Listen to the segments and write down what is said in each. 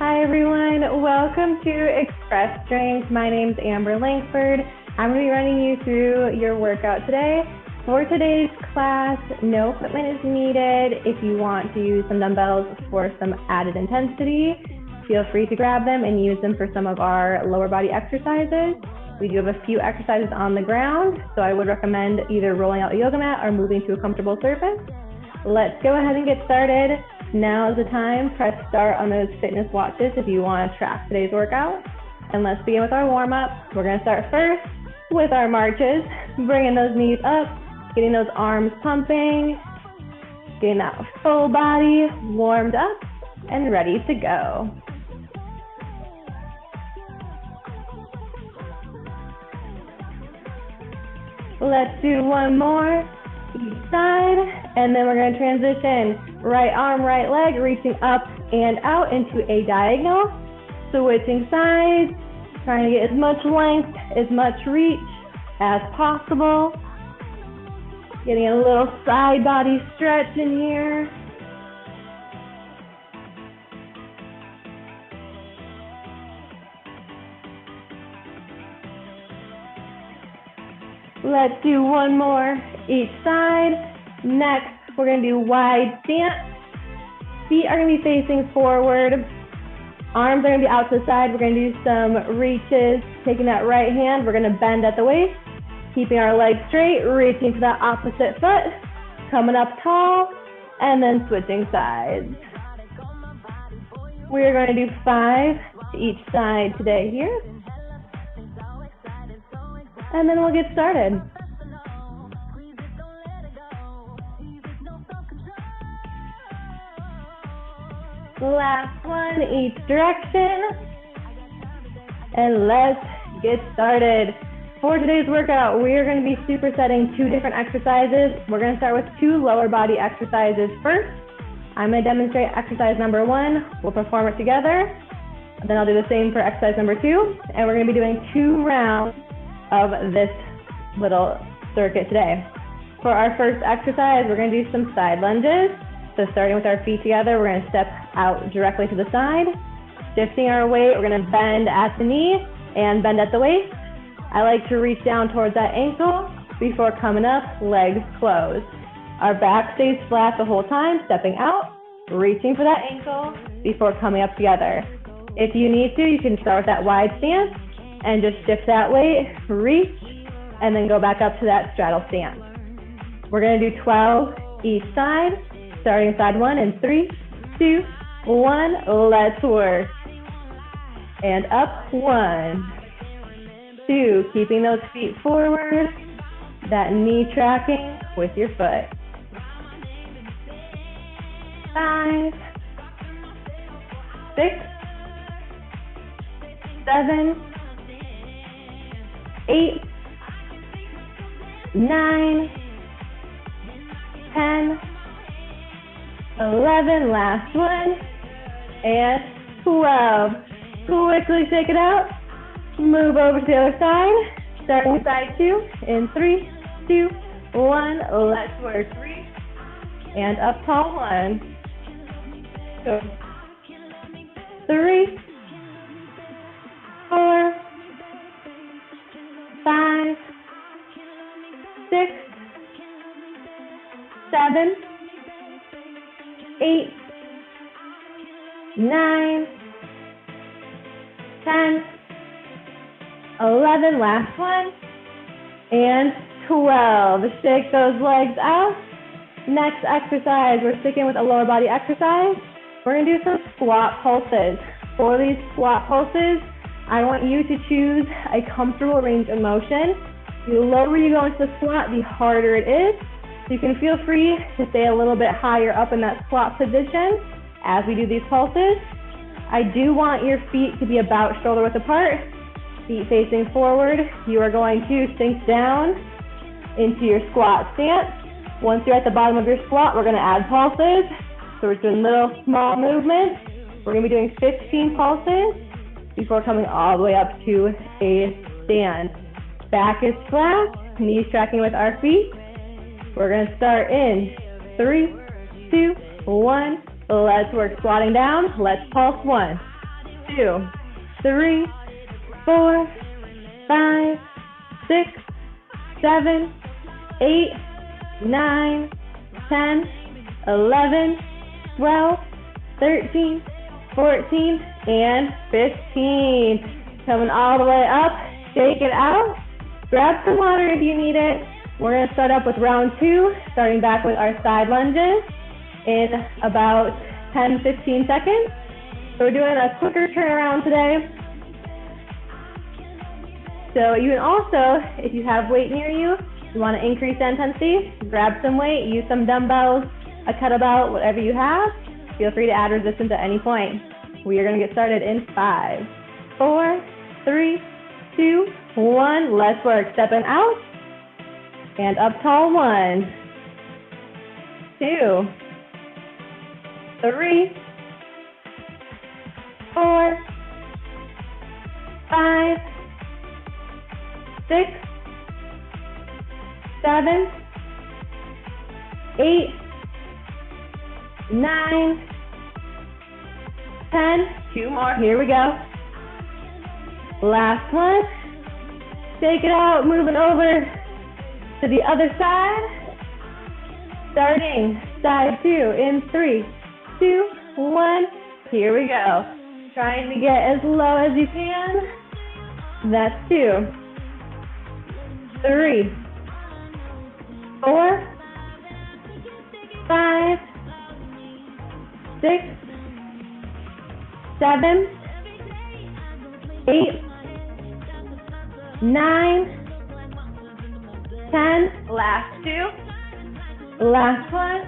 Hi everyone, welcome to Express Strength. My name's Amber Langford. I'm going to be running you through your workout today. For today's class, no equipment is needed. If you want to use some dumbbells for some added intensity, feel free to grab them and use them for some of our lower body exercises. We do have a few exercises on the ground, so I would recommend either rolling out a yoga mat or moving to a comfortable surface. Let's go ahead and get started. Now is the time. Press start on those fitness watches if you want to track today's workout. And let's begin with our warm-up. We're going to start first with our marches, bringing those knees up, getting those arms pumping, getting that full body warmed up and ready to go. Let's do one more each side, and then we're going to transition right arm, right leg, reaching up and out into a diagonal, switching sides, trying to get as much length, as much reach as possible, getting a little side body stretch in here. Let's do one more each side. Next, we're going to do wide stance. Feet are going to be facing forward. Arms are going to be out to the side. We're going to do some reaches. Taking that right hand, we're going to bend at the waist, keeping our legs straight, reaching to the opposite foot, coming up tall, and then switching sides. We're going to do 5 to each side today here. And then we'll get started. Last one, each direction. And let's get started. For today's workout, we are going to be supersetting 2 different exercises. We're going to start with 2 lower body exercises first. I'm going to demonstrate exercise number 1. We'll perform it together. Then I'll do the same for exercise number 2. And we're going to be doing 2 rounds of this little circuit today. For our first exercise, we're going to do some side lunges. So starting with our feet together, we're going to step out directly to the side. Shifting our weight, we're going to bend at the knee and bend at the waist. I like to reach down towards that ankle before coming up, legs closed. Our back stays flat the whole time, stepping out, reaching for that ankle before coming up together. If you need to, you can start with that wide stance and just shift that weight, reach, and then go back up to that straddle stance. We're going to do 12 each side, starting side 1 in 3, 2, 1. Let's work. And up, 1, 2, keeping those feet forward, that knee tracking with your foot. 5, 6, 7, 8, 9, 10, 11, last one, and 12. Quickly shake it out. Move over to the other side, starting with side 2 in 3, 2, 1. Let's work. 3, and up tall, 1. Go. 3, 4, 5, 6, 7, 8, 9, 10, 11, last one, and 12. Shake those legs out. Next exercise, we're sticking with a lower body exercise. We're going to do some squat pulses. For these squat pulses, I want you to choose a comfortable range of motion. The lower you go into the squat, the harder it is. So you can feel free to stay a little bit higher up in that squat position as we do these pulses. I do want your feet to be about shoulder width apart, feet facing forward. You are going to sink down into your squat stance. Once you're at the bottom of your squat, we're going to add pulses. So we're doing little small movements. We're going to be doing 15 pulses before coming all the way up to a stand. Back is flat, knees tracking with our feet. We're going to start in 3, 2, 1. Let's work squatting down. Let's pulse 1, 2, 3, 4, 5, 6, 7, 8, 9, 10, 11, 12, 13, 14, and 15. Coming all the way up, shake it out. Grab some water if you need it. We're going to start up with round 2, starting back with our side lunges in about 10-15 seconds. So we're doing a quicker turnaround today. So you can also, if you have weight near you, you want to increase the intensity, grab some weight, use some dumbbells, a kettlebell, whatever you have. Feel free to add resistance at any point. We are going to get started in 5, 4, 3, 2, 1. Let's work. Stepping out and up tall. 1, 2, 3, 4, 5, 6, 7, 8, 9, 10. 2 more. Here we go. Last one. Shake it out. Moving over to the other side. Starting side 2 in 3, 2, 1. Here we go. Trying to get as low as you can. That's 2, 3, 4, 5, 6, 7, 8, 9, 10. Last 2. Last one.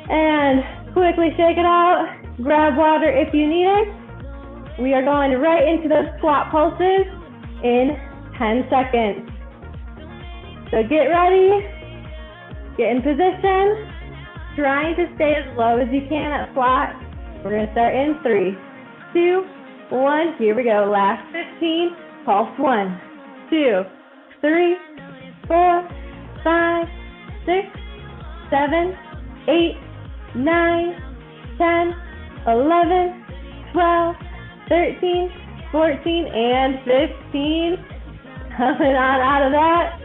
And quickly shake it out. Grab water if you need it. We are going right into those squat pulses in 10 seconds. So get ready, get in position, trying to stay as low as you can at squat. We're going to start in 3, 2, 1. Here we go. Last 15. Pulse 1, 2, 3, 4, 5, 6, 7, 8, 9, 10, 11, 12, 13, 14, and 15. Coming on out of that.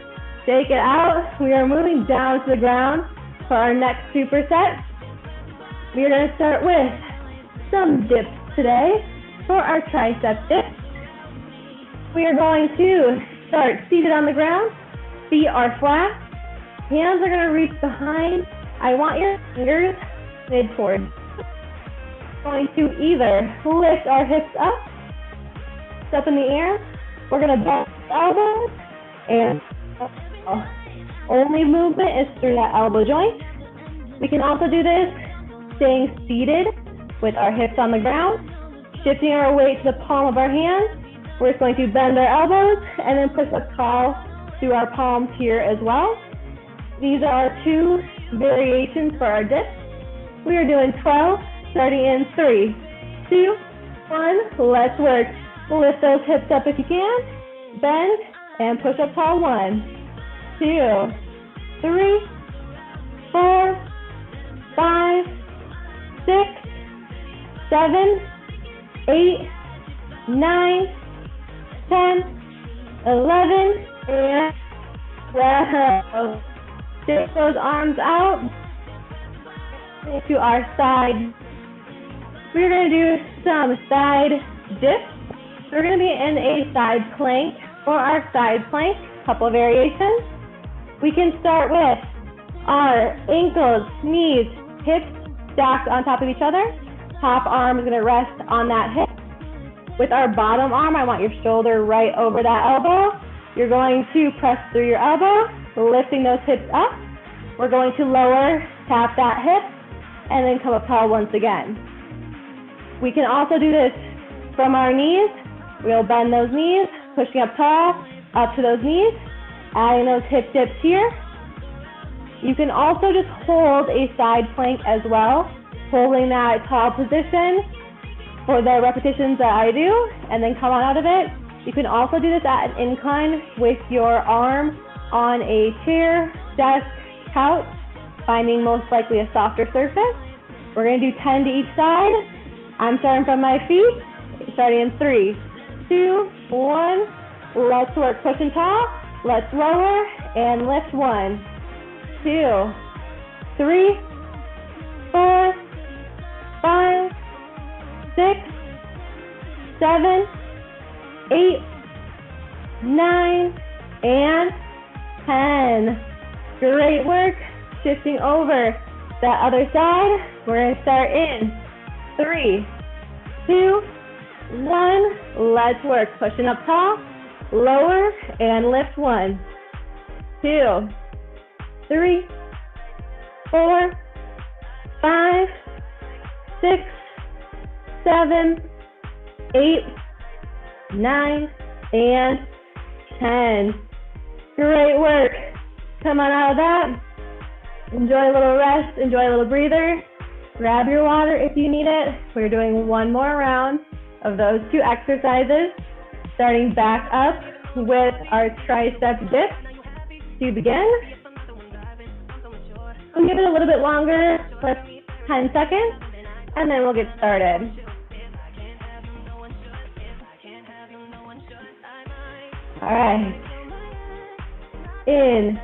Shake it out. We are moving down to the ground for our next superset. We are going to start with some dips today for our tricep dips. We are going to start seated on the ground. Feet are flat. Hands are going to reach behind. I want your fingers mid-towards. Going to either lift our hips up, up in the air. We're going to bend elbows and only movement is through that elbow joint. We can also do this staying seated with our hips on the ground, shifting our weight to the palm of our hands. We're just going to bend our elbows and then push up tall through our palms here as well. These are 2 variations for our dips. We are doing 12, starting in 3, 2, 1. Let's work. Lift those hips up if you can. Bend and push up tall. 1, 2, 3, 4, 5, 6, 7, 8, 9, 10, 11, and 12. Take those arms out into our side. We're going to do some side dips. We're going to be in a side plank. For our side plank, a couple of variations. We can start with our ankles, knees, hips stacked on top of each other. Top arm is going to rest on that hip. With our bottom arm, I want your shoulder right over that elbow. You're going to press through your elbow, lifting those hips up. We're going to lower, tap that hip, and then come up tall once again. We can also do this from our knees. We'll bend those knees, pushing up tall, up to those knees, adding those hip dips here. You can also just hold a side plank as well, holding that tall position for the repetitions that I do, and then come on out of it. You can also do this at an incline with your arm on a chair, desk, couch, finding most likely a softer surface. We're going to do 10 to each side. I'm starting from my feet. Starting in 3, 2, 1. Let's work. Push and tall. Let's lower and lift. 1, 2, 3, 4, 5, 6, 7, 8, 9, and 10. Great work. Shifting over that other side. We're going to start in 3, 2, 1. Let's work. Pushing up tall, lower, and lift. 1, 2, 3, 4, 5, 6, 7, 8, 9, and 10. Great work. Come on out of that. Enjoy a little rest, enjoy a little breather. Grab your water if you need it. We're doing one more round of those 2 exercises, starting back up with our tricep dips to begin. We'll give it a little bit longer, let's 10 seconds, and then we'll get started. All right. In.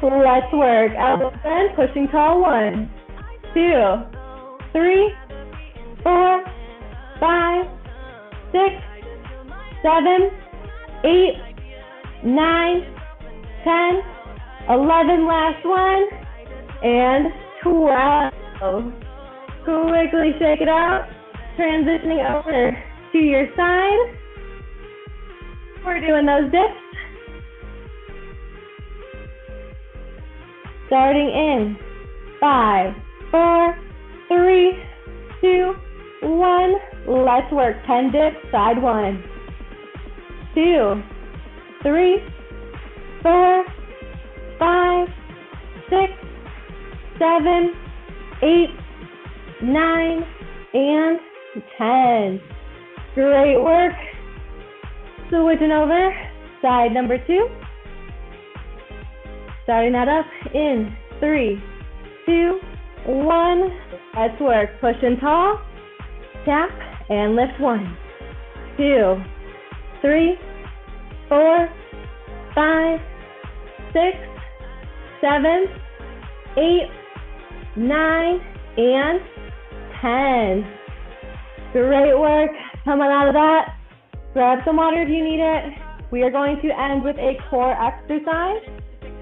Let's work. Elbow bend, pushing tall. 1, 2, 3, 4, 5, 6, 7, 8, 9, 10, 11. Last one, and 12. Quickly shake it out. Transitioning over to your side. We're doing those dips. Starting in 5, 4, 3, 2, 1. Let's work. 10 dips, side 1, 2, 3, 4, 5, 6, 7, 8, 9, and 10. Great work. Switching over, side number 2. Starting that up in 3, 2, 1. Let's work. Push and tall, tap, and lift. 1, 2, 3, 4, 5, 6, 7, 8, 9, and 10. Great work. Come on out of that. Grab some water if you need it. We are going to end with a core exercise.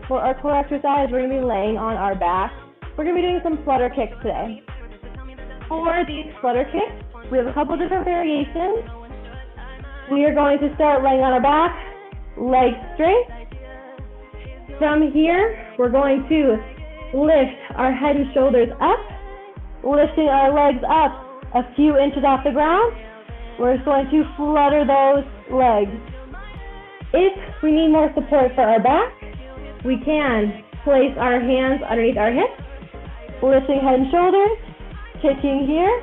For our core exercise, we're going to be laying on our back. We're going to be doing some flutter kicks today. For these flutter kicks, we have a couple different variations. We are going to start laying on our back, legs straight. From here, we're going to lift our head and shoulders up, lifting our legs up a few inches off the ground. We're just going to flutter those legs. If we need more support for our back, we can place our hands underneath our hips, lifting head and shoulders, kicking here.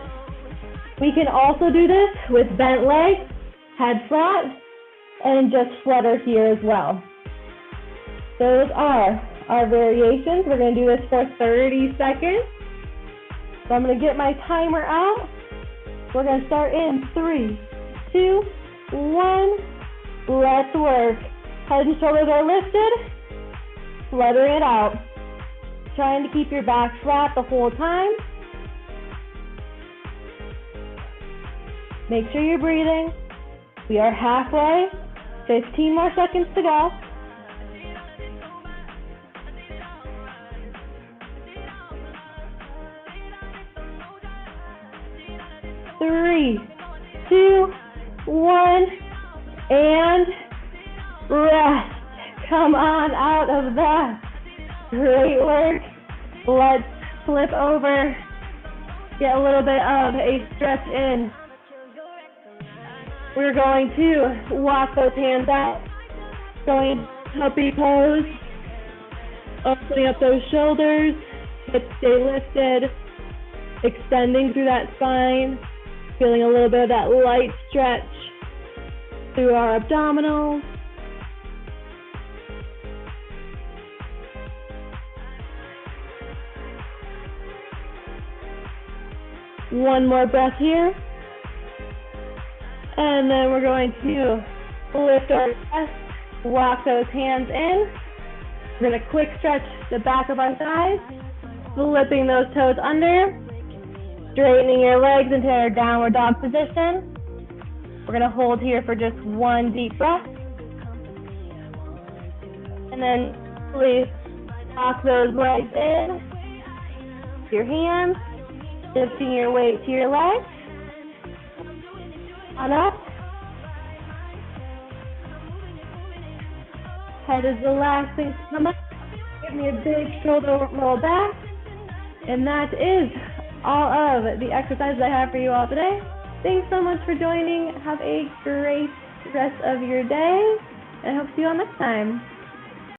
We can also do this with bent legs, head flat, and just flutter here as well. Those are our variations. We're going to do this for 30 seconds. So I'm going to get my timer out. We're going to start in 3, 2, 1. Let's work. Head and shoulders are lifted. Flutter it out. Trying to keep your back flat the whole time. Make sure you're breathing. We are halfway. 15 more seconds to go. Three, 2, 1, and rest. Come on out of that. Great work. Let's flip over. Get a little bit of a stretch in. We're going to walk those hands out. Going puppy pose. Opening up those shoulders. Hips stay lifted. Extending through that spine. Feeling a little bit of that light stretch through our abdominals. One more breath here. And then we're going to lift our chest, walk those hands in. We're going to quick stretch the back of our thighs, flipping those toes under, straightening your legs into our downward dog position. We're going to hold here for just one deep breath. And then please walk those legs in, your hands, shifting your weight to your legs. On up. Head is relaxing. Come up. Give me a big shoulder roll back. And that is all of the exercises I have for you all today. Thanks so much for joining. Have a great rest of your day, and I hope to see you all next time.